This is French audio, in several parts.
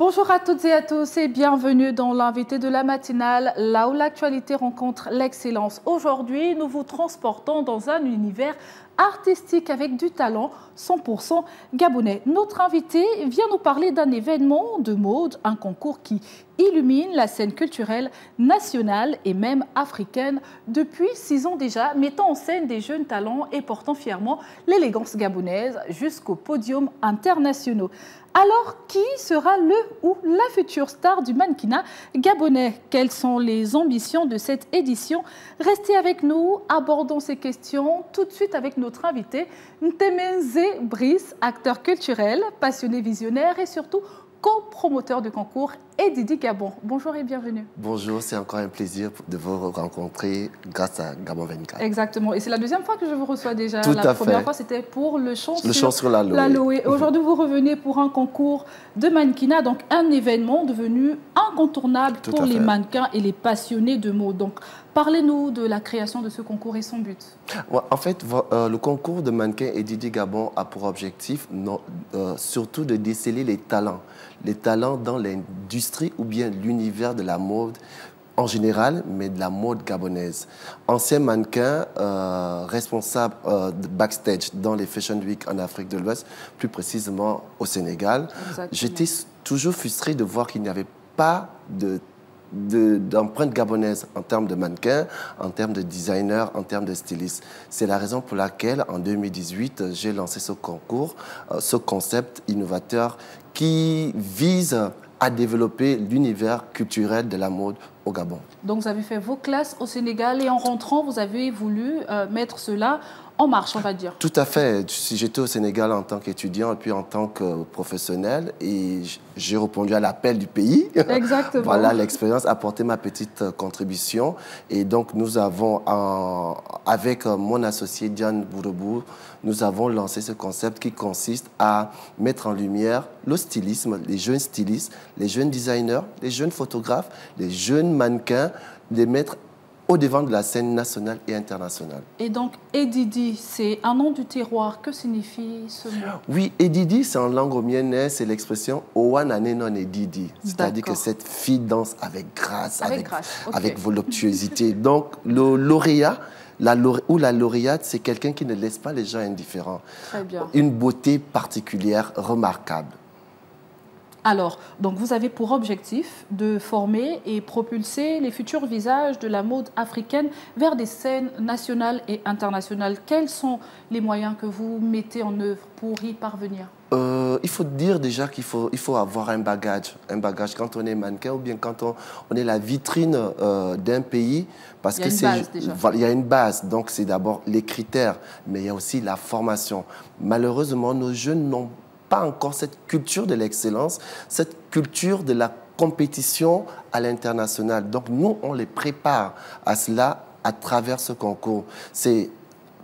Bonjour à toutes et à tous et bienvenue dans l'invité de la matinale, là où l'actualité rencontre l'excellence. Aujourd'hui, nous vous transportons dans un univers artistique avec du talent 100% gabonais. Notre invité vient nous parler d'un événement de mode, un concours qui illumine la scène culturelle nationale et même africaine depuis 6 ans déjà, mettant en scène des jeunes talents et portant fièrement l'élégance gabonaise jusqu'aux podiums internationaux. Alors, qui sera le ou la future star du mannequinat gabonais? Quelles sont les ambitions de cette édition? Restez avec nous, abordons ces questions tout de suite avec notre invité, Ntemenze Brice, acteur culturel, passionné visionnaire et surtout co-promoteur du concours Edidi Gabon. Bonjour et bienvenue. Bonjour, c'est encore un plaisir de vous rencontrer grâce à Gabon 24. Exactement, et c'est la deuxième fois que je vous reçois déjà. Tout la à première fait. fois, c'était pour le chant sur l'Aloé. Aujourd'hui, vous revenez pour un concours de mannequinat, donc un événement devenu incontournable pour les mannequins et les passionnés de mode. Donc, parlez-nous de la création de ce concours et son but. Ouais, en fait, le concours de mannequins Edidi Gabon a pour objectif surtout de déceler les talents dans l'industrie ou bien l'univers de la mode en général, mais de la mode gabonaise. Ancien mannequin responsable de backstage dans les Fashion Week en Afrique de l'Ouest, plus précisément au Sénégal. J'étais toujours frustré de voir qu'il n'y avait pas d'empreinte gabonaise en termes de mannequins, en termes de designers, en termes de stylistes. C'est la raison pour laquelle, en 2018, j'ai lancé ce concours, ce concept innovateur qui vise à développer l'univers culturel de la mode au Gabon. Donc, vous avez fait vos classes au Sénégal et en rentrant, vous avez voulu mettre cela en marche, on va dire. Tout à fait. J'étais au Sénégal en tant qu'étudiant et puis en tant que professionnel et j'ai répondu à l'appel du pays. Exactement. Voilà, l'expérience a apporté ma petite contribution. Et donc, nous avons, avec mon associé Diane Bourobou, nous avons lancé ce concept qui consiste à mettre en lumière le stylisme, les jeunes stylistes, les jeunes designers, les jeunes photographes, les jeunes mannequins, les mettre au devant de la scène nationale et internationale. Et donc, Edidi, c'est un nom du terroir. Que signifie ce mot? Oui, Edidi, c'est en langue omienne, c'est l'expression « Owanane non Edidi ». C'est-à-dire que cette fille danse avec grâce, avec voluptuosité. Donc, le lauréat, la lauréate, c'est quelqu'un qui ne laisse pas les gens indifférents. Très bien. Une beauté particulière, remarquable. Alors, donc vous avez pour objectif de former et propulser les futurs visages de la mode africaine vers des scènes nationales et internationales. Quels sont les moyens que vous mettez en œuvre pour y parvenir? Il faut dire déjà qu'il faut avoir un bagage quand on est mannequin ou bien quand on est la vitrine d'un pays. Parce il y a une base, donc c'est d'abord les critères, mais il y a aussi la formation. Malheureusement, nos jeunes n'ont pas encore cette culture de l'excellence, cette culture de la compétition à l'international. Donc nous, on les prépare à cela à travers ce concours. C'est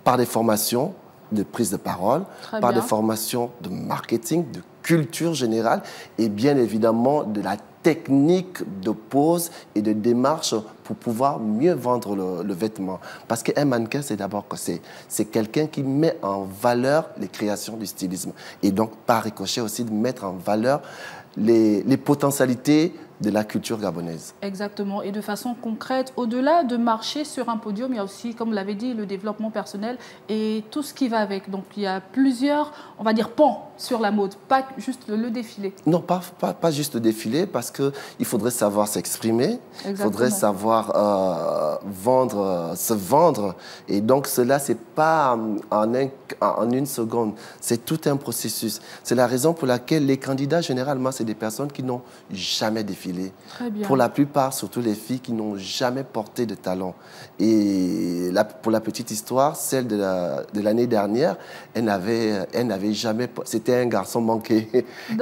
par des formations de prise de parole, par des formations de marketing, de culture générale et bien évidemment de la technique de pose et de démarche pour pouvoir mieux vendre le vêtement. Parce qu'un mannequin, c'est d'abord que c'est quelqu'un qui met en valeur les créations du stylisme. Et donc, par ricochet aussi, de mettre en valeur les potentialités de la culture gabonaise. Exactement. Et de façon concrète, au-delà de marcher sur un podium, il y a aussi, comme vous l'avez dit, le développement personnel et tout ce qui va avec. Donc, il y a plusieurs, on va dire, pans sur la mode, pas juste le défilé. Non, pas juste le défilé, parce qu'il faudrait savoir s'exprimer, il faudrait savoir se vendre. Et donc, cela, ce n'est pas en une seconde. C'est tout un processus. C'est la raison pour laquelle les candidats, généralement, c'est des personnes qui n'ont jamais défilé. Très bien. Pour la plupart, surtout les filles qui n'ont jamais porté de talons. Et pour la petite histoire, celle de l'année dernière, elle n'avait jamais... C'était un garçon manqué.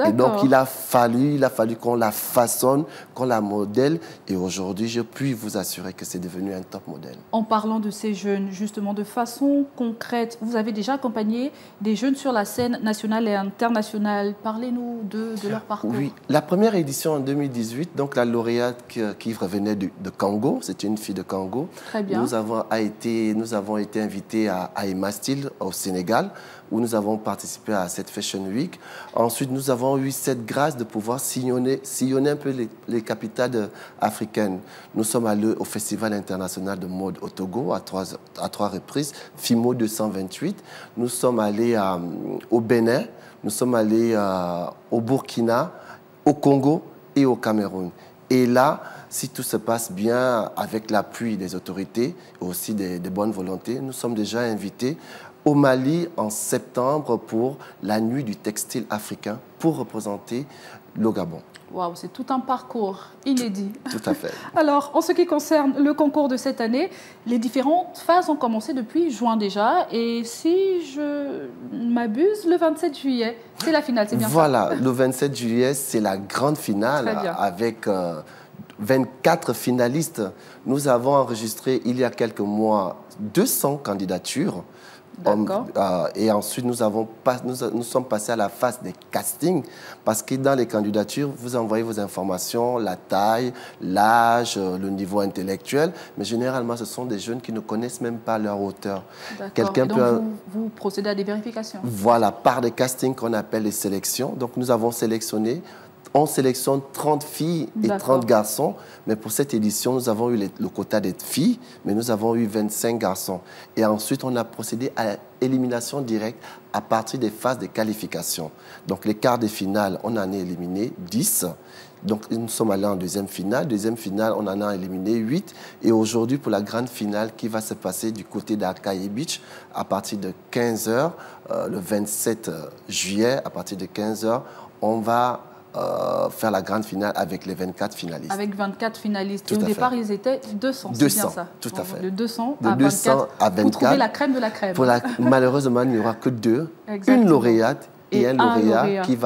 Et donc, il a fallu qu'on la façonne, qu'on la modèle. Et aujourd'hui, je puis vous assurer que c'est devenu un top modèle. En parlant de ces jeunes, justement, de façon concrète, vous avez déjà accompagné des jeunes sur la scène nationale et internationale. Parlez-nous de leur parcours. Oui, la première édition en 2018, donc la lauréate qui revenait de Congo, c'était une fille de Congo. Très bien. Nous avons été invités à Emma Style au Sénégal, où nous avons participé à cette Fashion Fashion Week. Ensuite, nous avons eu cette grâce de pouvoir sillonner un peu les capitales africaines. Nous sommes allés au Festival international de mode au Togo à trois reprises, FIMO 228. Nous sommes allés au Bénin, nous sommes allés au Burkina, au Congo et au Cameroun. Et là, si tout se passe bien avec l'appui des autorités et aussi des bonnes volontés, nous sommes déjà invités au Mali en septembre pour la nuit du textile africain pour représenter le Gabon. Waouh, c'est tout un parcours inédit. Tout à fait. Alors, en ce qui concerne le concours de cette année, les différentes phases ont commencé depuis juin déjà. Et si je m'abuse, le 27 juillet, c'est la finale, c'est bien ça? Voilà, le 27 juillet, c'est la grande finale avec 24 finalistes. Nous avons enregistré il y a quelques mois 200 candidatures. Et ensuite, nous sommes passés à la phase des castings parce que dans les candidatures, vous envoyez vos informations, la taille, l'âge, le niveau intellectuel. Mais généralement, ce sont des jeunes qui ne connaissent même pas leur auteur. Quelqu'un peut... vous procédez à des vérifications? Voilà, par des castings qu'on appelle les sélections. Donc, nous avons sélectionné. On sélectionne 30 filles et 30 garçons, mais pour cette édition, nous avons eu le quota des filles, mais nous avons eu 25 garçons. Et ensuite, on a procédé à l'élimination directe à partir des phases de qualification. Donc, les quarts de finale, on en a éliminé 10. Donc, nous sommes allés en deuxième finale. Deuxième finale, on en a éliminé 8. Et aujourd'hui, pour la grande finale qui va se passer du côté d'Akaye Beach, à partir de 15 h, le 27 juillet, à partir de 15 h, on va faire la grande finale avec les 24 finalistes. Avec 24 finalistes. Et au départ, ils étaient 200, c'est bien ça? Tout à fait. De 200 à 24. Pour trouver la crème de la crème. Malheureusement, il n'y aura que deux. Exactement. Une lauréate et un lauréat qui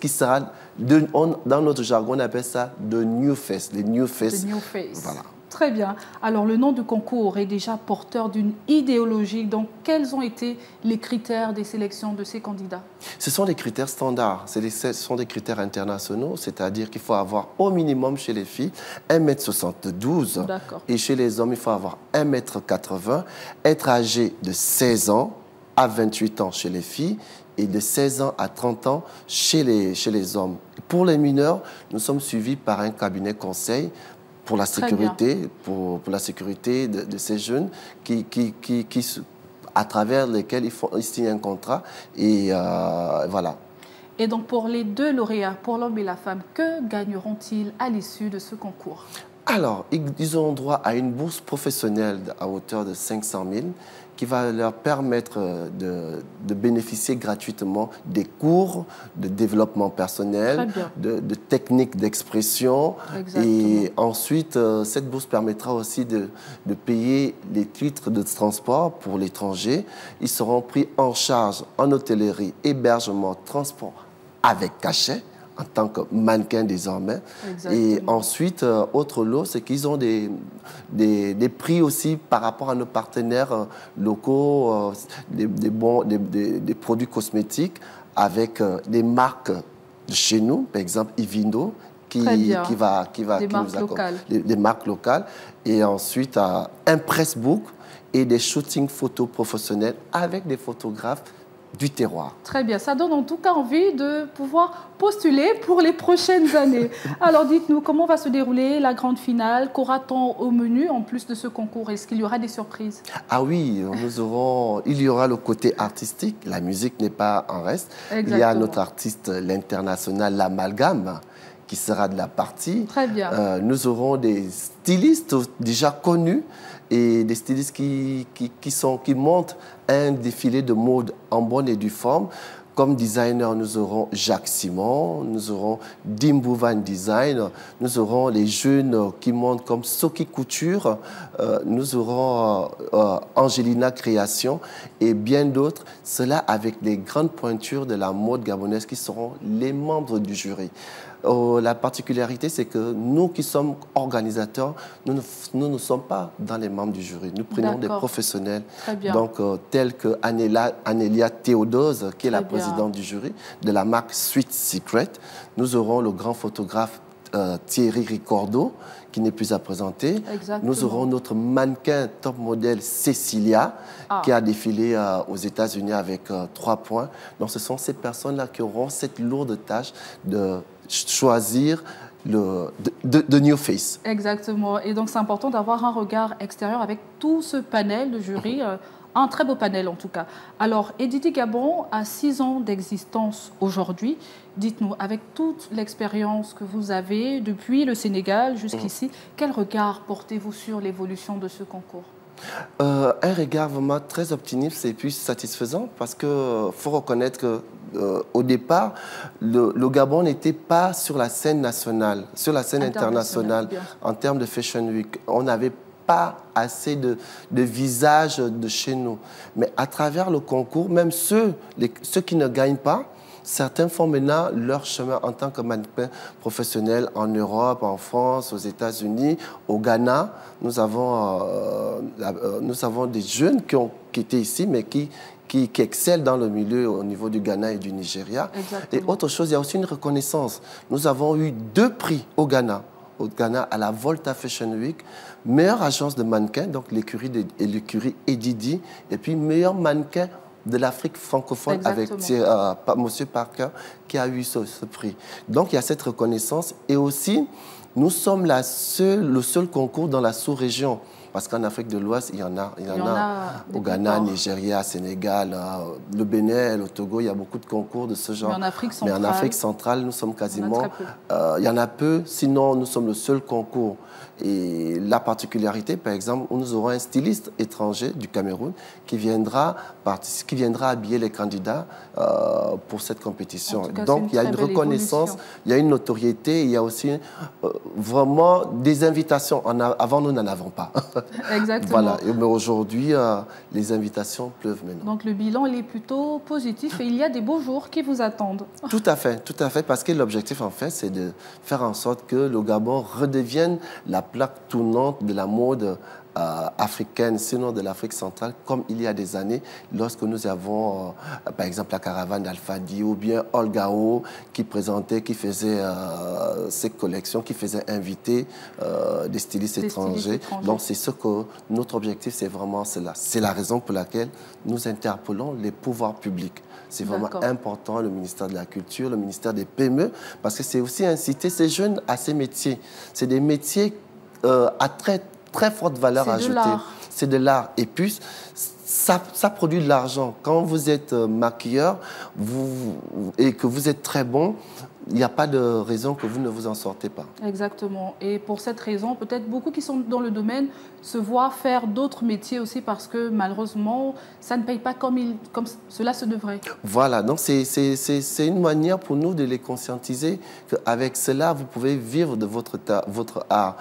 sera, dans notre jargon, on appelle ça the new face. Les new face. The new face. Voilà. Très bien. Alors, le nom du concours est déjà porteur d'une idéologie. Donc, quels ont été les critères des sélections de ces candidats? Ce sont des critères standards. Ce sont des critères internationaux, c'est-à-dire qu'il faut avoir au minimum chez les filles 1,72 m. Et chez les hommes, il faut avoir 1,80 m, être âgé de 16 ans à 28 ans chez les filles et de 16 ans à 30 ans chez les hommes. Pour les mineurs, nous sommes suivis par un cabinet conseil pour la sécurité, pour la sécurité de ces jeunes à travers lesquels ils signent un contrat. Et voilà. Et donc, pour les deux lauréats, pour l'homme et la femme, que gagneront-ils à l'issue de ce concours? Alors, ils auront droit à une bourse professionnelle à hauteur de 500 000 qui va leur permettre de bénéficier gratuitement des cours de développement personnel, de techniques d'expression. Et ensuite, cette bourse permettra aussi de payer les titres de transport pour l'étranger. Ils seront pris en charge en hôtellerie, hébergement, transport avec cachet, en tant que mannequin désormais. Exactement. Et ensuite, autre lot, c'est qu'ils ont des prix aussi par rapport à nos partenaires locaux, des produits cosmétiques avec des marques de chez nous, par exemple Ivindo, qui nous accompagne. Des marques locales. Et ensuite, un pressbook et des shootings photos professionnels avec des photographes du terroir. Très bien, ça donne en tout cas envie de pouvoir postuler pour les prochaines années. Alors dites-nous, comment va se dérouler la grande finale? Qu'aura-t-on au menu en plus de ce concours? Est-ce qu'il y aura des surprises? Ah oui, il y aura le côté artistique, la musique n'est pas en reste. Exactement. Il y a notre artiste, l'international, l'Amalgame, qui sera de la partie. Très bien. Nous aurons des stylistes déjà connus et des stylistes qui montent un défilé de mode en bonne et due forme. Comme designer, nous aurons Jacques Simon, nous aurons Dimbouvan Design, nous aurons les jeunes qui montent comme Soki Couture, nous aurons Angelina Création et bien d'autres. Cela avec les grandes pointures de la mode gabonaise qui seront les membres du jury. La particularité, c'est que nous qui sommes organisateurs, nous ne sommes pas dans les membres du jury. Nous prenons des professionnels, donc, tels que Anélia Théodose, qui est la présidente du jury, de la marque Sweet Secret. Nous aurons le grand photographe Thierry Ricordo, qui n'est plus à présenter. Exactement. Nous aurons notre mannequin top modèle Cecilia, qui a défilé aux États-Unis avec 3 points. Donc, ce sont ces personnes-là qui auront cette lourde tâche de choisir de new face. Exactement. Et donc, c'est important d'avoir un regard extérieur avec tout ce panel de jury. Un très beau panel en tout cas. Alors, Edidi Gabon a 6 ans d'existence aujourd'hui. Dites-nous, avec toute l'expérience que vous avez depuis le Sénégal jusqu'ici, quel regard portez-vous sur l'évolution de ce concours? Un regard vraiment très optimiste et puis satisfaisant parce qu'il faut reconnaître qu'au départ, le Gabon n'était pas sur la scène nationale, sur la scène internationale en termes de Fashion Week. On n'avait pas assez de visages de chez nous. Mais à travers le concours, même ceux qui ne gagnent pas, certains font maintenant leur chemin en tant que mannequin professionnel en Europe, en France, aux États-Unis, au Ghana. Nous avons des jeunes qui étaient ici, mais qui excellent dans le milieu au niveau du Ghana et du Nigeria. Exactement. Et autre chose, il y a aussi une reconnaissance. Nous avons eu 2 prix au Ghana à la Volta Fashion Week, meilleure agence de mannequins, donc l'écurie Edidi, et puis meilleur mannequin de l'Afrique francophone. Exactement. Avec M. Parker qui a eu ce prix. Donc il y a cette reconnaissance et aussi nous sommes le seul concours dans la sous-région. Parce qu'en Afrique de l'Ouest, il y en a au Ghana, Nigeria, Sénégal, le Bénin, le Togo, il y a beaucoup de concours de ce genre. Mais en Afrique centrale, nous sommes quasiment... il y en a peu, sinon nous sommes le seul concours. Et la particularité, par exemple, où nous aurons un styliste étranger du Cameroun qui viendra habiller les candidats pour cette compétition. Donc il y a une reconnaissance, il y a une notoriété, il y a aussi vraiment des invitations. Avant, nous n'en avons pas. Exactement. Voilà. Mais aujourd'hui, les invitations pleuvent maintenant. Donc le bilan, il est plutôt positif et il y a des beaux jours qui vous attendent. Tout à fait, parce que l'objectif, en fait, c'est de faire en sorte que le Gabon redevienne la plaque tournante de la mode africaine, sinon de l'Afrique centrale, comme il y a des années, lorsque nous avons, par exemple, la caravane d'Alfadi ou bien Olgao qui faisait ses collections, qui faisait inviter des stylistes étrangers. Donc, c'est ce que notre objectif, c'est vraiment cela. C'est la raison pour laquelle nous interpellons les pouvoirs publics. C'est vraiment important, le ministère de la Culture, le ministère des PME, parce que c'est aussi inciter ces jeunes à ces métiers. C'est des métiers à très forte valeur ajoutée. C'est de l'art. Et puis, ça produit de l'argent. Quand vous êtes maquilleur et que vous êtes très bon, il n'y a pas de raison que vous ne vous en sortez pas. Exactement. Et pour cette raison, peut-être beaucoup qui sont dans le domaine se voient faire d'autres métiers aussi parce que malheureusement, ça ne paye pas comme cela se devrait. Voilà. Donc, c'est une manière pour nous de les conscientiser qu'avec cela, vous pouvez vivre de votre art.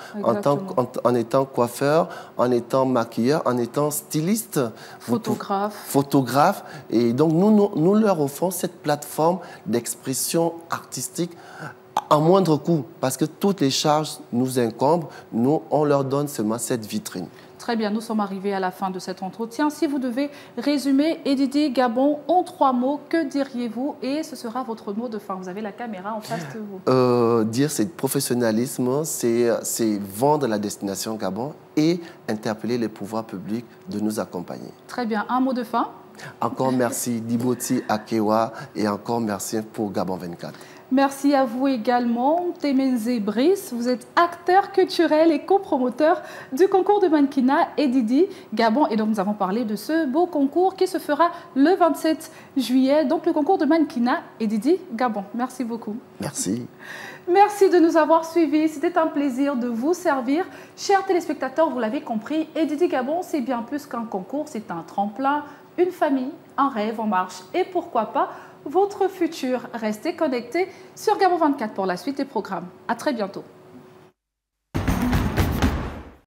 En étant coiffeur, en étant maquilleur, en étant styliste. Photographe. Et donc, nous leur offrons cette plateforme d'expression artistique à moindre coût, parce que toutes les charges nous incombent. Nous, on leur donne seulement cette vitrine. Très bien, nous sommes arrivés à la fin de cet entretien. Si vous devez résumer Edidi Gabon en 3 mots, que diriez-vous? Et ce sera votre mot de fin. Vous avez la caméra en face de vous. Dire c'est professionnalisme, c'est vendre la destination Gabon et interpeller les pouvoirs publics de nous accompagner. Très bien, un mot de fin? Encore merci Diboti Akewa et encore merci pour Gabon 24. Merci à vous également, Temenze Brice. Vous êtes acteur culturel et copromoteur du concours de mannequinat Edidi Gabon. Et donc, nous avons parlé de ce beau concours qui se fera le 27 juillet. Donc, le concours de mannequinat Edidi Gabon. Merci beaucoup. Merci. Merci de nous avoir suivis. C'était un plaisir de vous servir. Chers téléspectateurs, vous l'avez compris, Edidi Gabon, c'est bien plus qu'un concours. C'est un tremplin, une famille, un rêve en marche. Et pourquoi pas votre futur. Restez connectés sur Gabon 24 pour la suite des programmes. À très bientôt.